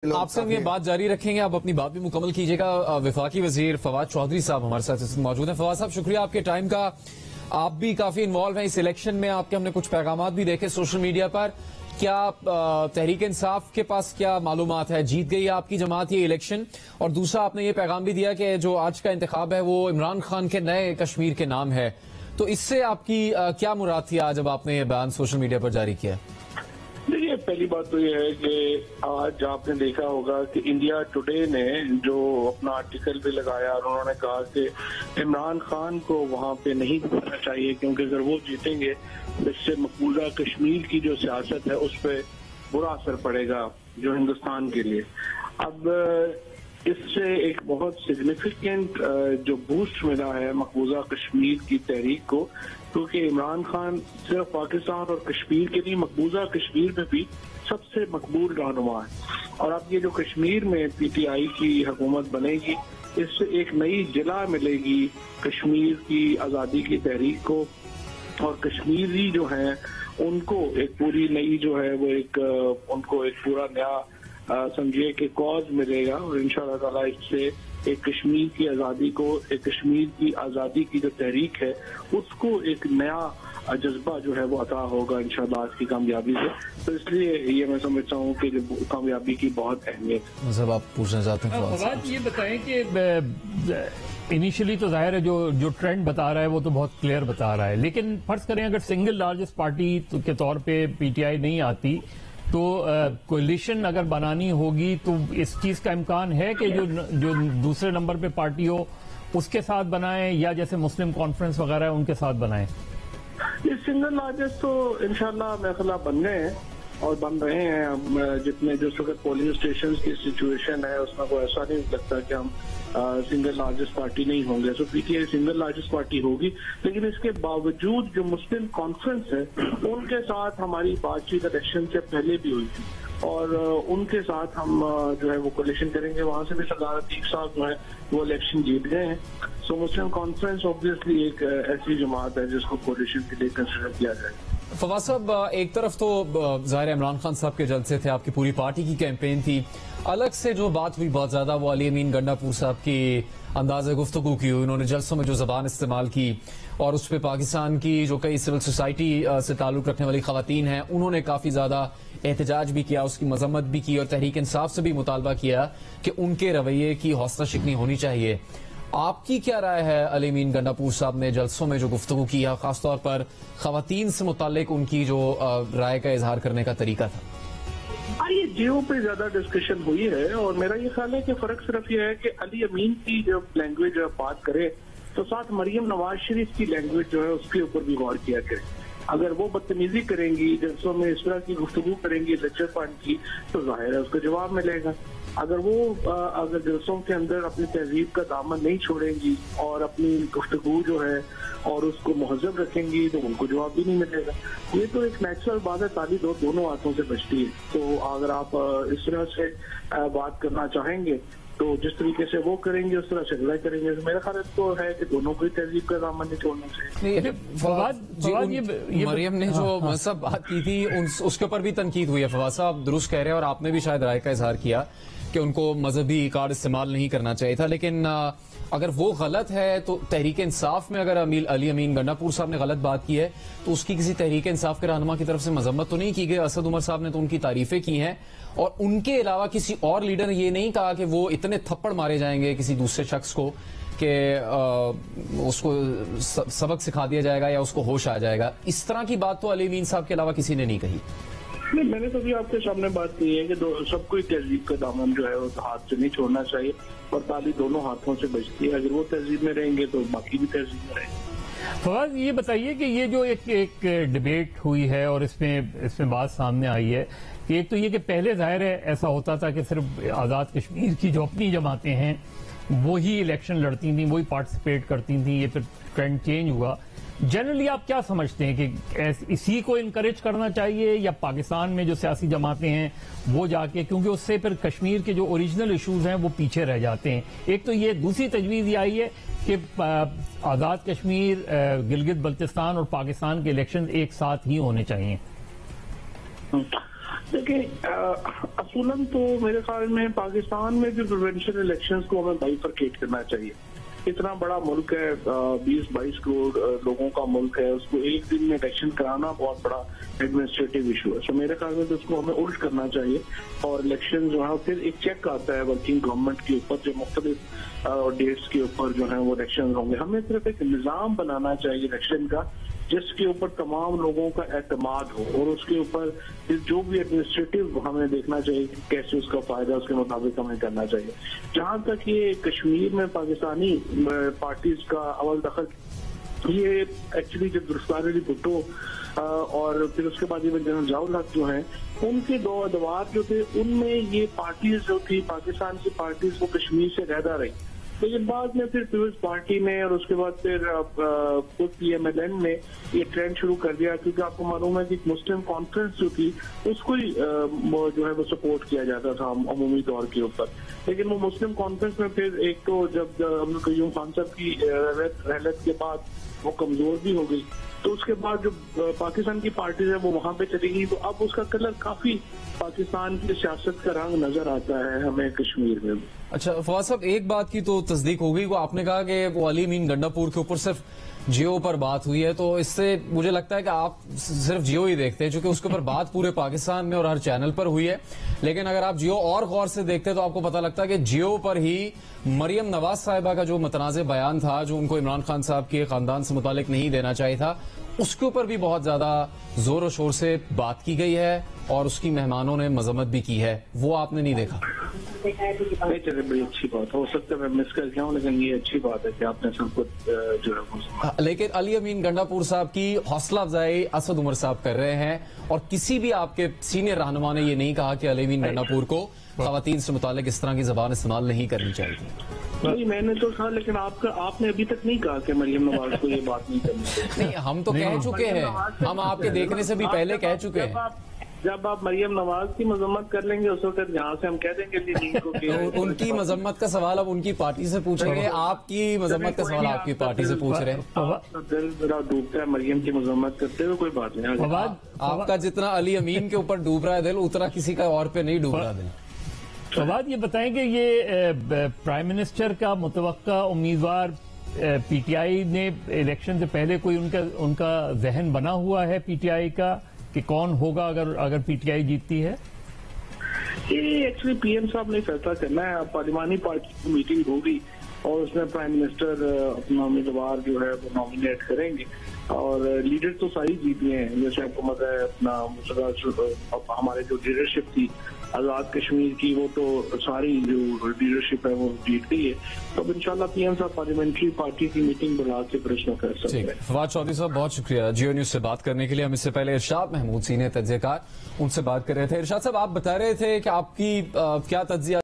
आपसे हम ये बात जारी रखेंगे, आप अपनी बात भी मुकम्मल कीजिएगा। वफाकी वजीर फवाद चौधरी साहब हमारे साथ मौजूद हैं। फवाद साहब, शुक्रिया आपके टाइम का। आप भी काफी इन्वॉल्व हैं इस इलेक्शन में, आपके हमने कुछ पैगाम भी देखे सोशल मीडिया पर। क्या तहरीक इंसाफ के पास क्या मालूमात है, जीत गई आपकी जमात ये इलेक्शन? और दूसरा, आपने ये पैगाम भी दिया कि जो आज का इंतखाब है वो इमरान खान के नए कश्मीर के नाम है, तो इससे आपकी क्या मुराद थी आज जब आपने ये बयान सोशल मीडिया पर जारी किया? देखिए, पहली बात तो ये है कि आज आपने देखा होगा कि इंडिया टुडे ने जो अपना आर्टिकल भी लगाया और उन्होंने कहा कि इमरान खान को वहां पे नहीं जीतना चाहिए, क्योंकि अगर वो जीतेंगे तो इससे मकबूजा कश्मीर की जो सियासत है उस पर बुरा असर पड़ेगा जो हिंदुस्तान के लिए। अब इससे एक बहुत सिग्निफिकेंट जो बूस्ट मिला है मकबूजा कश्मीर की तहरीक को, क्योंकि इमरान खान सिर्फ पाकिस्तान और कश्मीर के नहीं, मकबूजा कश्मीर में भी सबसे मकबूल रहनुमा है। और अब ये जो कश्मीर में पीटीआई की हुकूमत बनेगी, इससे एक नई जिला मिलेगी कश्मीर की आज़ादी की तहरीक को, और कश्मीरी जो हैं उनको एक पूरी नई जो है वो उनको एक पूरा नया समझिए कि कॉज मिलेगा। और इंशाअल्लाह ताला इससे एक कश्मीर की आज़ादी को, एक कश्मीर की आज़ादी की जो तहरीक है उसको एक नया जज्बा जो है वो अता होगा इंशाअल्लाह आज की कामयाबी से। तो इसलिए ये मैं समझता हूँ कि कामयाबी की बहुत अहमियत है। मतलब आप पूछना चाहते हैं? फवाद, ये बताएं कि इनिशियली तो जाहिर है जो ट्रेंड बता रहा है वो तो बहुत क्लियर बता रहा है, लेकिन फर्ज करें अगर सिंगल लार्जेस्ट पार्टी के तौर पे पीटीआई नहीं आती तो कोalition अगर बनानी होगी तो इस चीज का इम्कान है कि जो दूसरे नंबर पे पार्टी हो उसके साथ बनाएं, या जैसे मुस्लिम कॉन्फ्रेंस वगैरह है उनके साथ बनाएं? ये सिंगल लार्जेस्ट तो इंशाल्लाह मेरे ख्याल बन गए हैं और बन रहे हैं। जितने जो वक्त पोलिंग स्टेशन की सिचुएशन है उसमें कोई ऐसा नहीं लगता कि हम सिंगल लार्जेस्ट पार्टी नहीं होंगे। सो पीटीआई सिंगल लार्जेस्ट पार्टी होगी, लेकिन इसके बावजूद जो मुस्लिम कॉन्फ्रेंस है उनके साथ हमारी बातचीत इलेक्शन से पहले भी हुई थी, और उनके साथ हम जो है वो कोलिशन करेंगे। वहां से भी सरदार अतीक साहब जो है वो इलेक्शन जीत गए हैं। सो मुस्लिम कॉन्फ्रेंस ऑब्वियसली एक ऐसी जमात है जिसको कोलिशन के लिए कंसिडर किया जाए। फवाद साहब, एक तरफ तो ज़ाहिर इमरान खान साहब के जलसे थे, आपकी पूरी पार्टी की कैंपेन थी, अलग से जो बात हुई बहुत ज्यादा वो अली अमीन गंडापुर साहब की अंदाज़े गुफ्तगू की हुई। उन्होंने जलसों में जो जबान इस्तेमाल की और उस पर पाकिस्तान की जो कई सिविल सोसाइटी से ताल्लुक रखने वाली खवातीन हैं उन्होंने काफी ज्यादा एहतजाज भी किया, उसकी मजम्मत भी की और तहरीक इंसाफ से भी मुतालबा किया कि उनके रवैये की हौसला शिकनी होनी चाहिए। आपकी क्या राय है अली अमीन गंडापुर साहब ने जलसों में जो गुफ्तगू किया, खासतौर पर खवातीन से मुतालिक उनकी जो राय का इजहार करने का तरीका था? ये जियो पे ज्यादा डिस्कशन हुई है, और मेरा ये ख्याल है कि फर्क सिर्फ ये है कि अली अमीन की जब लैंग्वेज बात करे तो साथ मरियम नवाज शरीफ की लैंग्वेज जो है उसके ऊपर भी गौर किया करे। अगर वो बदतमीजी करेंगी, जलसों में इस तरह की गुफ्तगू करेंगी लेक्चर फंड की, तो जाहिर है उसको जवाब मिलेगा। अगर जलसों के अंदर अपनी तहजीब का दामन नहीं छोड़ेंगी और अपनी गुफ्तगू जो है और उसको महजब रखेंगी तो उनको जवाब भी नहीं मिलेगा। ये तो एक नेचुरल बात है, ताली दोनों हाथों से बचती है। तो अगर आप इस तरह से बात करना चाहेंगे तो जिस तरीके से वो करेंगे उस तरह से अगला करेंगे। तो मेरा ख्याल तो है कि दोनों को ही तहजीब का दामन नहीं छोड़ना चाहिए। मरियम ने जो सब बात की थी उसके ऊपर भी तनकीद हुई है। फवाद साहब दुरुस्त कह रहे हैं और आपने भी शायद राय का इजहार किया कि उनको मजहबी कार्ड इस्तेमाल नहीं करना चाहिए था, लेकिन अगर वो गलत है तो तहरीक इंसाफ में अगर अली अमीन गंडापुर साहब ने गलत बात की है तो उसकी किसी तहरीक इंसाफ के रहनुमा की तरफ से मजम्मत तो नहीं की गई। असद उमर साहब ने तो उनकी तारीफें की हैं, और उनके अलावा किसी और लीडर ने ये नहीं कहा कि वो इतने थप्पड़ मारे जाएंगे किसी दूसरे शख्स को कि उसको सबक सिखा दिया जाएगा या उसको होश आ जाएगा। इस तरह की बात तो अली अमीन साहब के अलावा किसी ने नहीं कही। नहीं, मैंने तो भी आपके सामने बात की है कि सबको ही तहजीब का दामन जो है वो हाथ से नहीं छोड़ना चाहिए, और ताली दोनों हाथों से बचती है। अगर वो तहजीब में रहेंगे तो बाकी भी तहजीब में रहेंगे। फवाद, ये बताइए कि ये जो एक डिबेट हुई है और इसमें बात सामने आई है कि एक तो ये कि पहले जाहिर है ऐसा होता था कि सिर्फ आज़ाद कश्मीर की जो अपनी जमातें हैं वो ही इलेक्शन लड़ती थी, वही पार्टिसिपेट करती थी। ये फिर ट्रेंड चेंज हुआ। जनरली आप क्या समझते हैं कि इसी को इनकरेज करना चाहिए या पाकिस्तान में जो सियासी जमातें हैं वो जाके, क्योंकि उससे फिर कश्मीर के जो ओरिजिनल इश्यूज हैं वो पीछे रह जाते हैं। एक तो ये, दूसरी तजवीज़ ये आई है कि आज़ाद कश्मीर, गिलगित बल्तिस्तान और पाकिस्तान के इलेक्शन एक साथ ही होने चाहिए। देखिए, असूलन तो मेरे ख्याल में पाकिस्तान में जो प्रेसिडेंशियल इलेक्शंस को हमें बाइफरकेट करना चाहिए। इतना बड़ा मुल्क है, 20-22 करोड़ लोगों का मुल्क है, उसको एक दिन में इलेक्शन कराना बहुत बड़ा एडमिनिस्ट्रेटिव इशू है। तो मेरे ख्याल में तो उसको हमें उल्ट करना चाहिए और इलेक्शन जो है फिर एक चेक आता है वर्किंग गवर्नमेंट के ऊपर, जो मुख्तलिफ डेट्स के ऊपर जो है वो इलेक्शन होंगे। हमें सिर्फ एक निज़ाम बनाना चाहिए इलेक्शन का जिसके ऊपर तमाम लोगों का एतमाद हो और उसके ऊपर जो भी एडमिनिस्ट्रेटिव हमें देखना चाहिए कि कैसे उसका फायदा उसके मुताबिक हमें करना चाहिए। जहां तक ये कश्मीर में पाकिस्तानी पार्टीज का अव्वल दखल, ये एक्चुअली जब गिरफ्तार अली भुट्टो और फिर उसके बाद ये जनरल ज़ियाउल हक जो हैं, उनके दो अदवार जो थे उनमें ये पार्टीज जो थी पाकिस्तान की पार्टीज वो कश्मीर से रहता रही। लेकिन बाद में फिर पीपल्स पार्टी ने और उसके बाद फिर खुद PMLN ने ये ट्रेंड शुरू कर दिया, क्योंकि आपको मालूम है कि मुस्लिम कॉन्फ्रेंस जो थी उसको ही जो है वो सपोर्ट किया जाता था अमूमी तौर के ऊपर। लेकिन वो मुस्लिम कॉन्फ्रेंस में फिर एक तो जब अब्दुल कयूम खान साहब की रहलत के बाद वो कमजोर भी हो गई, तो उसके बाद जो पाकिस्तान की पार्टीज है वो वहां पे चली गई। तो अब उसका कलर काफी पाकिस्तान की सियासत का रंग नजर आता है हमें कश्मीर में। अच्छा फवाद साहब, एक बात की तो तस्दीक हो गई, वो आपने कहा कि वो अली अमीन गंडापुर के ऊपर सिर्फ जियो पर बात हुई है, तो इससे मुझे लगता है कि आप सिर्फ जियो ही देखते हैं, क्योंकि उसके ऊपर बात पूरे पाकिस्तान में और हर चैनल पर हुई है। लेकिन अगर आप जियो और गौर से देखते हैं तो आपको पता लगता है कि जियो पर ही मरियम नवाज साहिबा का जो मतनाज़े बयान था, जो उनको इमरान खान साहब के खानदान से मुतालिक नहीं देना चाहिए था, उसके ऊपर भी बहुत ज्यादा जोर और शोर से बात की गई है और उसकी मेहमानों ने मजम्मत भी की है। वो आपने नहीं देखा? नहीं, चलिए बड़ी अच्छी बात हो सकता है मैं मिस कर गया हूँ, लेकिन ये अच्छी बात है कि आपने सब कुछ जो है। लेकिन अली अमीन गंडापुर साहब की हौसला अफजाई असद उमर साहब कर रहे हैं और किसी भी आपके सीनियर रहनुमा ने ये नहीं कहा कि अली अमीन गंडापुर को खवातीन से मुतालिक इस तरह की जबान इस्तेमाल नहीं करनी चाहिए। नहीं, मैंने तो कहा, लेकिन आपने अभी तक नहीं कहा कि मरियम नवाज को ये बात नहीं करनी चाहिए। नहीं, हम तो कह चुके हैं, हम आपके देखने से भी पहले कह चुके हैं। जब आप मरियम नवाज की मजम्मत कर लेंगे उस वक्त यहाँ से हम कह देंगे उनकी मजम्मत का सवाल अब उनकी पार्टी से पूछेंगे, आपकी मजम्मत का सवाल आपकी पार्टी से पूछ रहे हैं। दिल मेरा डूबता है मरियम की मजम्मत करते हुए, कोई बात नहीं। आपका जितना अली अमीन के ऊपर डूब रहा है दिल, उतना किसी का और पे नहीं डूब रहा दिल। फवाद ये बताएंगे, ये प्राइम मिनिस्टर का मुतवक्का उम्मीदवार PTI ने इलेक्शन से पहले कोई उनका जहन बना हुआ है PTI का कि कौन होगा अगर PTI जीतती है? ये एक्चुअली PM साहब ने फैसला करना है। पार्लिमानी पार्टी की मीटिंग होगी और उसमें प्राइम मिनिस्टर अपना उम्मीदवार जो है वो नॉमिनेट करेंगे और लीडर तो सारी जीती हैं। जैसे आपको पता है अपना हमारे जो लीडरशिप थी आजाद कश्मीर की, वो तो सारी जो लीडरशिप है वो जीत गई है। तो इंशाल्लाह PM साहब पार्लियामेंट्री पार्टी की मीटिंग बुला के प्रश्न कर सकते हैं। फवाद चौधरी साहब बहुत शुक्रिया जियो न्यूज से बात करने के लिए। हम इससे पहले इरशाद महमूद सीनियर तज्जियाकार उनसे बात कर रहे थे। इरशाद साहब, आप बता रहे थे कि आपकी क्या तज्जिया